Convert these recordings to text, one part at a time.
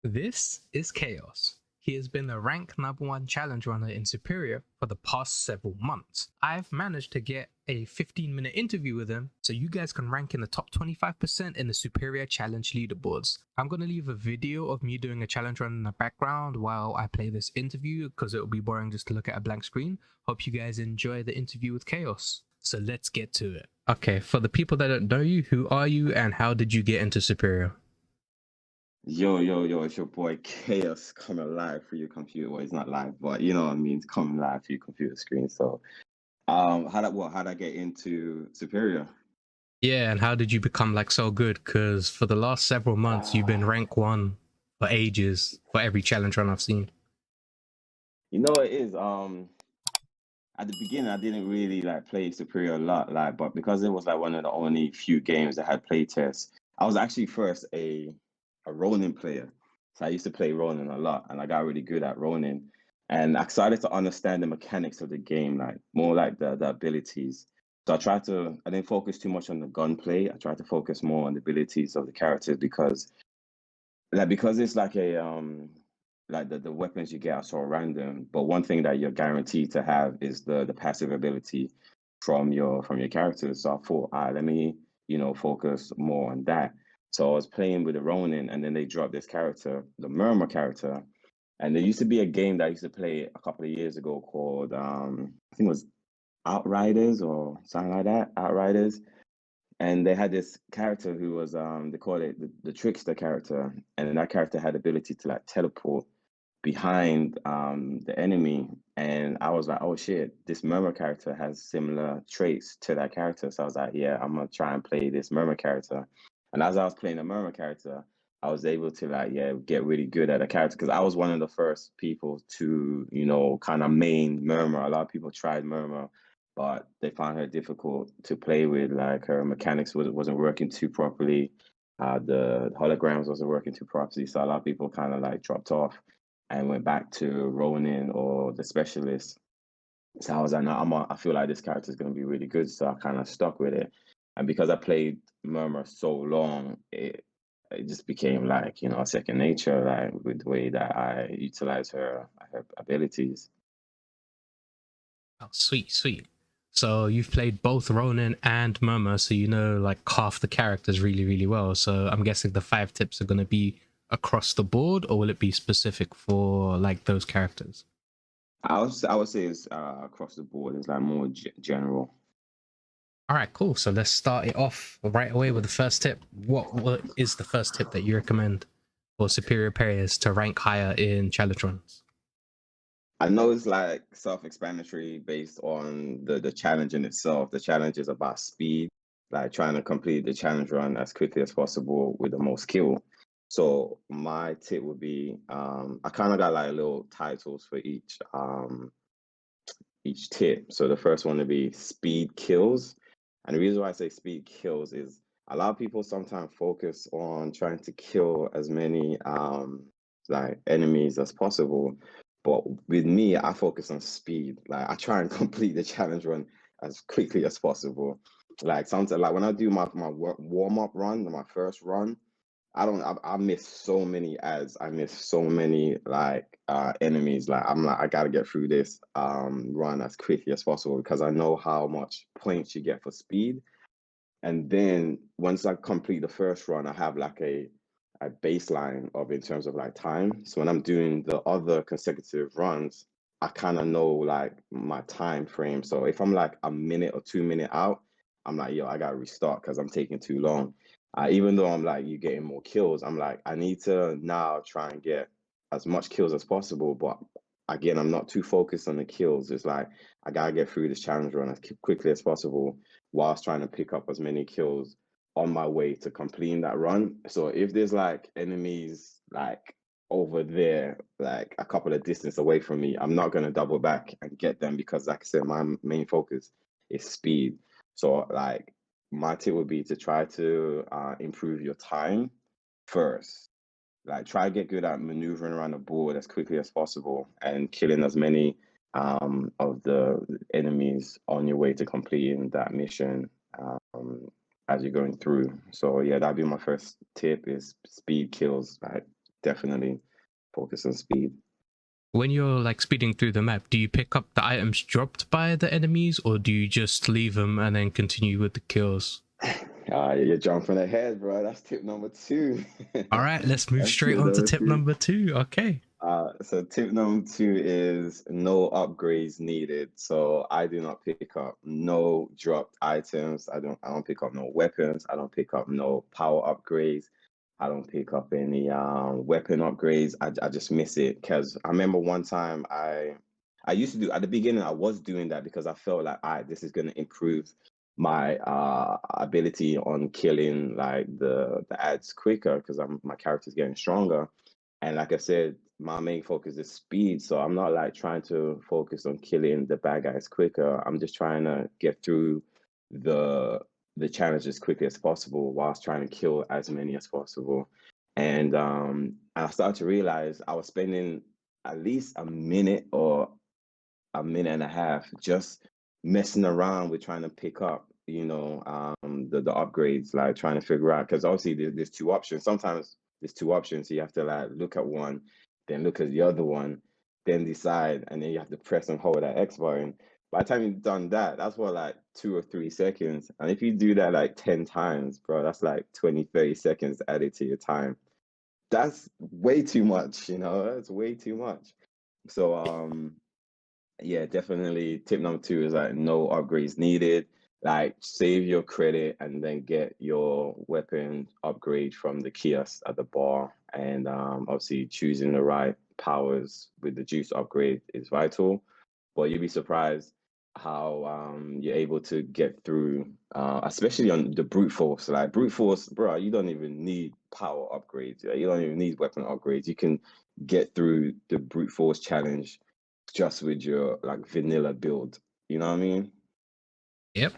This is Chaos. He has been the rank #1 challenge runner in Superior for the past several months. I've managed to get a 15-minute interview with him so you guys can rank in the top 25% in the Superior challenge leaderboards. I'm going to leave a video of me doing a challenge run in the background while I play this interview because it'll be boring just to look at a blank screen. Hope you guys enjoy the interview with Chaos. So let's get to it. Okay, for the people that don't know you, who are you and how did you get into Superior? Yo, it's your boy Chaos coming live for your computer. Well, it's not live, but you know what I mean. It's coming live for your computer screen. So, how'd I get into Superior? Yeah, and how did you become like so good? Because for the last several months, you've been Ah, rank 1 for ages for every challenge run I've seen. you know what it is. At the beginning, I didn't really like play Superior a lot, like, but because it was like one of the only few games that had play tests, I was actually first a Ronin player. So I used to play Ronin a lot, and I got really good at Ronin. And I started to understand the mechanics of the game, like more like the abilities. So I didn't focus too much on the gunplay. I tried to focus more on the abilities of the characters because it's like like the weapons you get are so random, but one thing that you're guaranteed to have is the passive ability from your characters. So I thought, let me, focus more on that. So I was playing with the Ronin, and then they dropped this character, the Murmur character. And there used to be a game that I used to play a couple of years ago called I think it was Outriders or something like that. Outriders. And they had this character who was they call it the trickster character, and that character had ability to like teleport behind the enemy. And I was like, oh shit, this Murmur character has similar traits to that character. So I was like, yeah, I'm gonna try and play this Murmur character. And as I was playing the Murmur character, I was able to like get really good at a character because I was one of the first people to kind of main Murmur. A lot of people tried Murmur, but they found her difficult to play with. Like her mechanics wasn't working too properly. The holograms wasn't working too properly, so a lot of people kind of like dropped off and went back to Ronin or the specialist. So I was like, no, I feel like this character is going to be really good. So I kind of stuck with it. And because I played Murmur so long, it just became like, second nature, like with the way that I utilize her abilities. Oh, sweet, sweet. So you've played both Ronin and Murmur, so you know like half the characters really, really well. So I'm guessing the 5 tips are going to be across the board, or will it be specific for like those characters? I would say it's across the board. It's like more general. All right, cool. So let's start it off right away with the first tip. What is the first tip that you recommend for superior players to rank higher in challenge runs? I know it's like self-explanatory based on the challenge in itself. The challenge is about speed, like trying to complete the challenge run as quickly as possible with the most skill. So my tip would be, I kind of got like little titles for each tip. So the first one would be speed kills. And the reason why I say speed kills is a lot of people sometimes focus on trying to kill as many like enemies as possible. But with me, I focus on speed. Like I try and complete the challenge run as quickly as possible. Like sometimes, like when I do my warm up run, my first run, I miss so many ads. I miss so many like enemies. Like I'm like I gotta get through this run as quickly as possible because I know how much points you get for speed. And then once I complete the first run, I have like a baseline of in terms of like time. So when I'm doing the other consecutive runs, I kind of know like my time frame. So if I'm like a minute or 2 minute out, I'm like, yo, I gotta restart because I'm taking too long. Even though I'm like, you getting more kills, I'm like, I need to now try and get as much kills as possible. But again, I'm not too focused on the kills. It's like I gotta get through this challenge run as quickly as possible whilst trying to pick up as many kills on my way to completing that run. So if there's like enemies like over there, like a couple of distance away from me, I'm not gonna double back and get them because, like I said, my main focus is speed. So like my tip would be to try to improve your time first. Like try to get good at maneuvering around the board as quickly as possible and killing as many of the enemies on your way to completing that mission as you're going through. So yeah, that'd be my first tip is speed kills. Like definitely focus on speed. When you're like speeding through the map, do you pick up the items dropped by the enemies, or do you just leave them and then continue with the kills? You're jumping ahead, bro. That's tip number 2. All right, let's move That's straight tip on to number tip 2. number 2. Okay. So tip number 2 is no upgrades needed. So I do not pick up no dropped items. I don't pick up no weapons. I don't pick up no power upgrades. I don't pick up any weapon upgrades. I just miss it because I remember one time I used to do at the beginning. I was doing that because I felt like, all right, this is going to improve my ability on killing like the ads quicker because my character's getting stronger. And like I said, my main focus is speed. So I'm not like trying to focus on killing the bad guys quicker. I'm just trying to get through the the challenge as quickly as possible whilst trying to kill as many as possible. And I started to realize I was spending at least a minute or a minute and a half just messing around with trying to pick up, the upgrades, like trying to figure out because obviously there's two options. Sometimes there's two options. So you have to like look at one, then look at the other one, then decide, and then you have to press and hold that X button. By the time you've done that, that's what like 2 or 3 seconds. And if you do that like 10 times, bro, that's like 20, 30 seconds added to your time. That's way too much, that's way too much. So yeah, definitely. Tip number 2 is like no upgrades needed. Like save your credit and then get your weapon upgrade from the kiosk at the bar. And obviously choosing the right powers with the juice upgrade is vital. But you'll be surprised how you're able to get through, especially on the brute force. Like brute force, bro, you don't even need power upgrades. You don't even need weapon upgrades. You can get through the brute force challenge just with your like vanilla build. You know what I mean? Yep.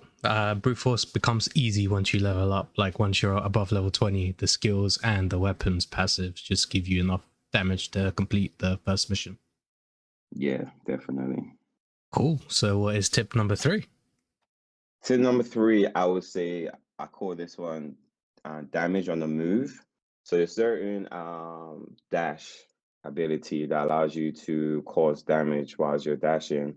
Brute force becomes easy once you level up. Like once you're above level 20, the skills and the weapons passives just give you enough damage to complete the first mission. Yeah, definitely. Cool. So what is tip number 3? Tip number 3, I would say I call this one damage on the move. So there's certain dash ability that allows you to cause damage whilst you're dashing.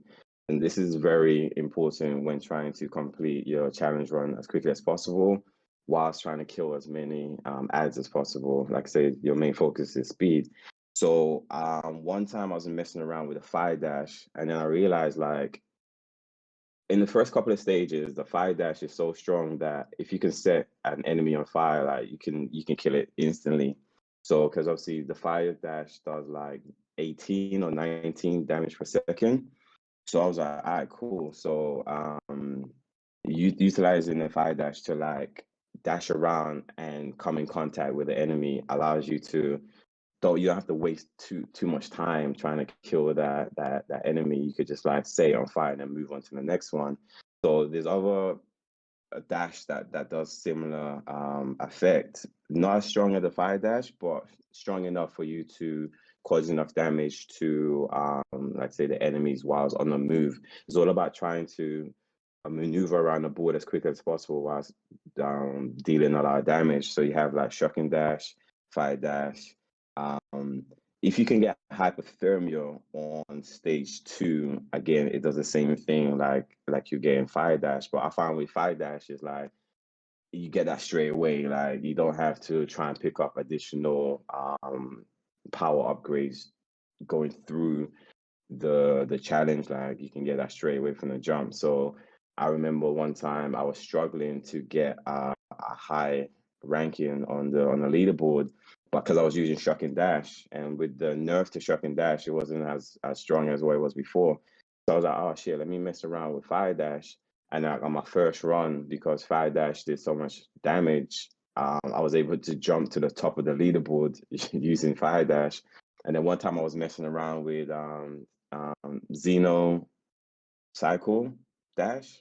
And this is very important when trying to complete your challenge run as quickly as possible, whilst trying to kill as many ads as possible. Like I said, your main focus is speed. So one time I was messing around with a fire dash, and then I realized like in the first couple of stages, the fire dash is so strong that if you can set an enemy on fire, like you can kill it instantly. So because obviously the fire dash does like 18 or 19 damage per second. So I was like, all right, cool. So utilizing the fire dash to like dash around and come in contact with the enemy allows you to you don't have to waste too much time trying to kill that enemy. You could just like set it on fire and then move on to the next one. So there's other dash that does similar effect. Not as strong as the fire dash, but strong enough for you to cause enough damage to like say the enemies whilst on the move. It's all about trying to maneuver around the board as quickly as possible whilst dealing a lot of damage. So you have like shocking dash, fire dash. Um, if you can get hypothermia on stage 2, again, it does the same thing like you get in fire dash. But I find with fire dash is like you get that straight away. Like you don't have to try and pick up additional power upgrades going through the challenge. Like you can get that straight away from the jump. So I remember one time I was struggling to get a high ranking on the leaderboard, but because I was using shock and dash, and with the nerf to shock and dash, it wasn't as strong as what it was before. So I was like, oh shit, let me mess around with fire dash. And like on my first run, because fire dash did so much damage, I was able to jump to the top of the leaderboard using fire dash. And then one time I was messing around with Xeno cycle dash,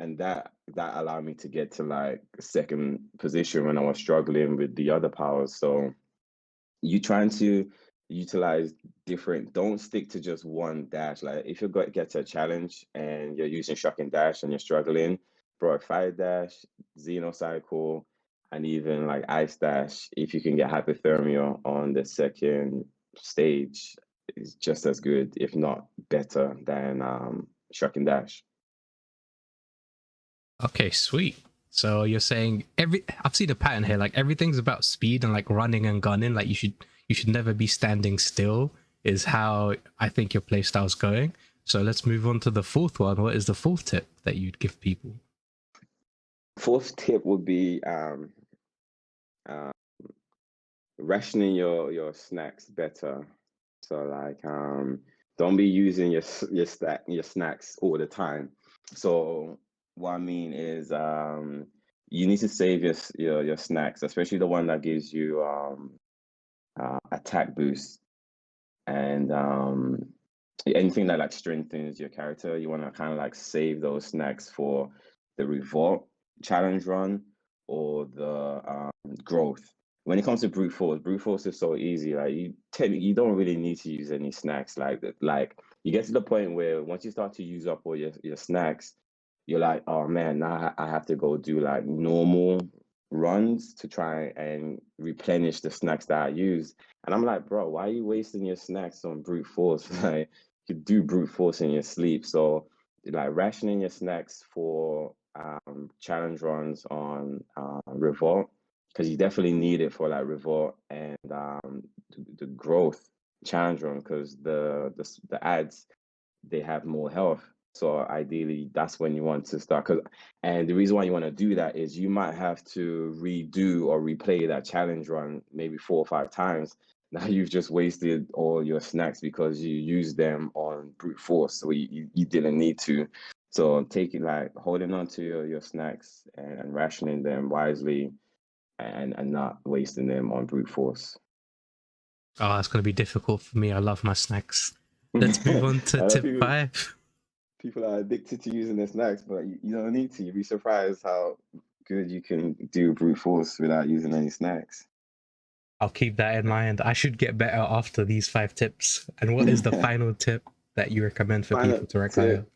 and that allowed me to get to like second position when I was struggling with the other powers. So you trying to utilize different, don't stick to just one dash. Like if you get to a challenge and you're using shock and dash and you're struggling, bro, fire dash, Xeno cycle, and even like ice dash, if you can get hypothermia on the second stage, is just as good, if not better, than shock and dash. Okay, sweet. So you're saying I've seen a pattern here, like everything's about speed and like running and gunning, like you should never be standing still is how I think your playstyle's going. So let's move on to the fourth one. What is the fourth tip that you'd give people? Fourth tip would be uh, rationing your snacks better. So like don't be using your snacks all the time. So what I mean is you need to save your snacks, especially the one that gives you attack boost and anything that like strengthens your character. You want to kind of like save those snacks for the revolt challenge run or the growth. When it comes to brute force is so easy. Like you don't really need to use any snacks like that. Like you get to the point where once you start to use up all your snacks, you're like, oh man, now I have to go do like normal runs to try and replenish the snacks that I use. And I'm like, bro, why are you wasting your snacks on brute force? Like you do brute force in your sleep. So like rationing your snacks for challenge runs on Revolt, because you definitely need it for like Revolt and the growth challenge run, because the ads, they have more health. So ideally, that's when you want to start. And the reason why you want to do that is you might have to redo or replay that challenge run maybe 4 or 5 times. Now you've just wasted all your snacks because you used them on brute force, so you didn't need to. So taking like holding on to your snacks and rationing them wisely and not wasting them on brute force. Oh, it's gonna be difficult for me. I love my snacks. Let's move on to I know tip five. people are addicted to using their snacks, but you don't need to. You'd be surprised how good you can do brute force without using any snacks. I'll keep that in mind. I should get better after these 5 tips. And what is the final tip that you recommend for Final people to rank higher? tip.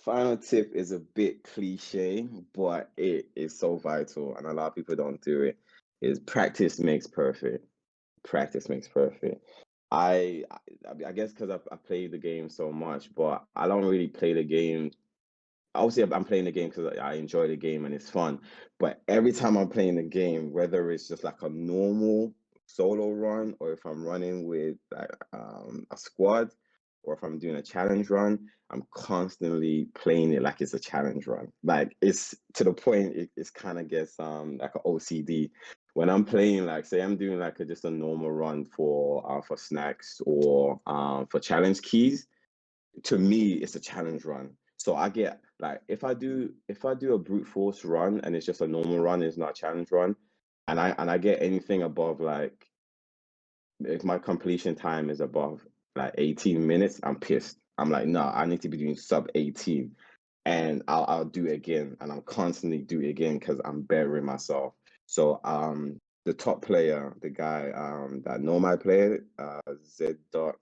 Final tip is a bit cliche, but it is so vital, and a lot of people don't do it. Is practice makes perfect. Practice makes perfect. I guess because I played the game so much, but I don't really play the game. Obviously, I'm playing the game because I enjoy the game and it's fun. But every time I'm playing the game, whether it's just like a normal solo run or if I'm running with like a squad or if I'm doing a challenge run, I'm constantly playing it like it's a challenge run. Like it's to the point it's kind of gets like an OCD. When I'm playing, like say I'm doing like just a normal run for snacks or for challenge keys, to me it's a challenge run. So I get like if I do a brute force run and it's just a normal run, it's not a challenge run, and I get anything above like, if my completion time is above like 18 minutes, I'm pissed. I'm like, nah, I need to be doing sub 18, and I'll do it again, and I'll constantly do it again because I'm bettering myself. So the top player, the guy that know my player, Z dot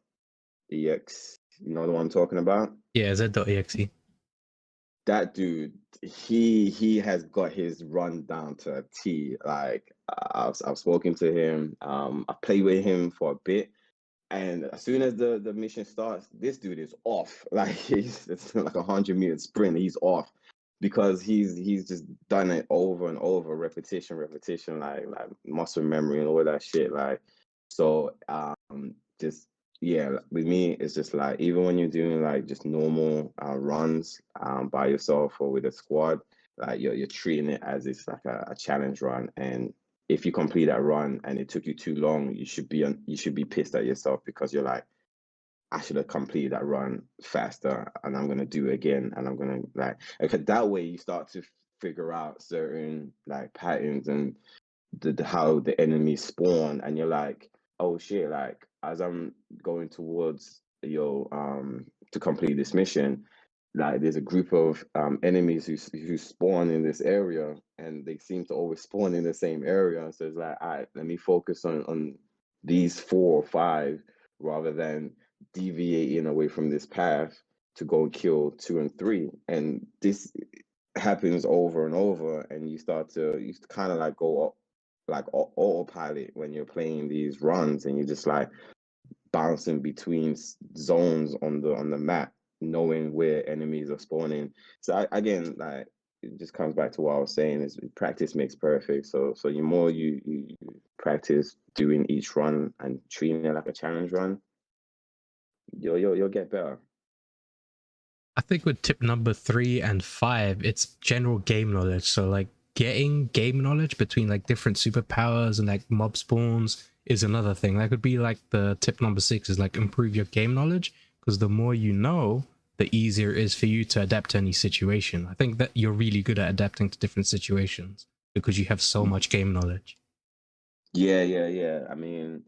EX, you know the one I'm talking about? Yeah, Z.exe. That dude, he has got his run down to a T. Like I've spoken to him. I played with him for a bit, and as soon as the mission starts, this dude is off. Like it's like 100 meter sprint. He's off because he's just done it over and over, repetition, like muscle memory and all that shit. Like so, just yeah, with me, it's just like even when you're doing like just normal runs by yourself or with a squad, like you're treating it as it's like a challenge run. And if you complete that run and it took you too long, you should be pissed at yourself because you're like, I should have completed that run faster, and I'm gonna do it again, and I'm gonna like, because that way you start to figure out certain like patterns and how the enemies spawn, and you're like, oh shit, like as I'm going towards to complete this mission, like there's a group of enemies who spawn in this area, and they seem to always spawn in the same area. So it's like, all right, let me focus on these 4 or 5 rather than deviating away from this path to go kill 2 and 3. And this happens over and over, and you kind of like go up like autopilot when you're playing these runs, and you're just like bouncing between zones on the map, knowing where enemies are spawning. So again, like it just comes back to what I was saying: is practice makes perfect. So the more you practice doing each run and treating it like a challenge run, you'll get better. I think with tip number 3 and 5, it's general game knowledge. So like getting game knowledge between like different superpowers and like mob spawns is another thing. That could be like the tip number 6 is like improve your game knowledge, because the more you know, the easier it is for you to adapt to any situation. I think that you're really good at adapting to different situations because you have so much game knowledge. Yeah. I mean,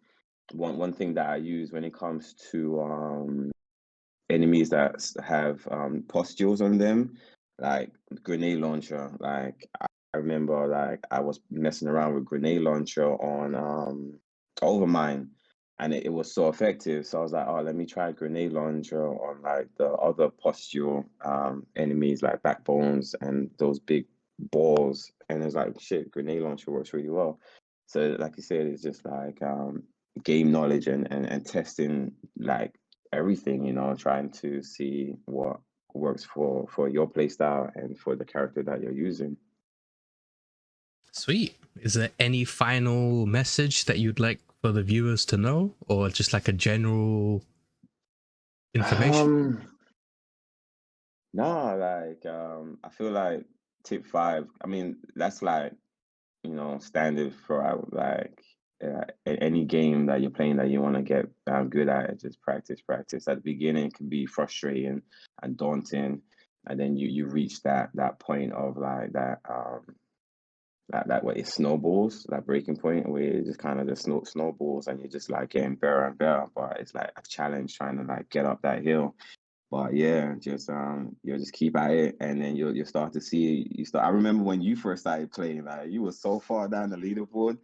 one thing that I use when it comes to enemies that have pustules on them, like grenade launcher. Like I remember, like I was messing around with grenade launcher on Overmine, and it was so effective. So I was like, oh, let me try grenade launcher on like the other pustule enemies, like backbones and those big balls. And it's like, shit, grenade launcher works really well. So like you said, it's just like game knowledge and testing like everything, trying to see what works for your play style and for the character that you're using. Sweet. Is there any final message that you'd like for the viewers to know, or just like a general information? No, like I feel like tip 5, I mean, that's like, standard for like any game that you're playing that you want to get good at it. Just practice. At the beginning it can be frustrating and daunting, and then you reach that point of like that way it snowballs, that breaking point where it just kind of just snowballs, and you're just like getting better and better. But it's like a challenge trying to like get up that hill. But yeah, just you'll just keep at it, and then you'll start to see. I remember when you first started playing, like you were so far down the leaderboard.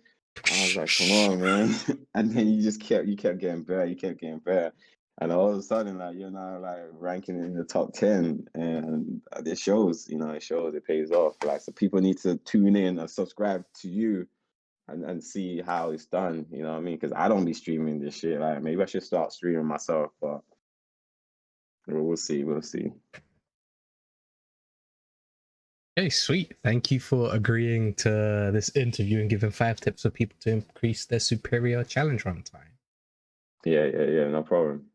I was like, come on, man. And then you kept getting better, you kept getting better. And all of a sudden, like you're now like ranking in the top 10, and it shows, it pays off. Like, so people need to tune in and subscribe to you and see how it's done. You know what I mean? Because I don't be streaming this shit. Like maybe I should start streaming myself, but we'll see. We'll see. Okay, sweet. Thank you for agreeing to this interview and giving 5 tips for people to increase their superior challenge run time. Yeah. No problem.